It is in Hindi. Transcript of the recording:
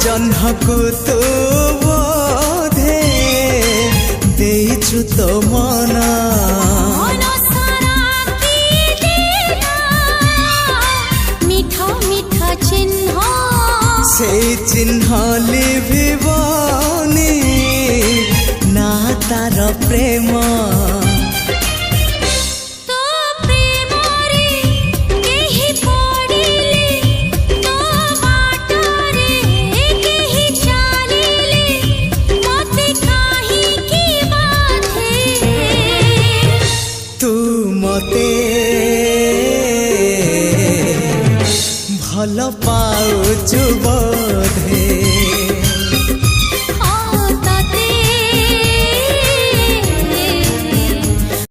जह्नकु तू बोधे देइछु तो मना से चिन्ह लिभिबनी ना तार प्रेम तू मते भल पाउछु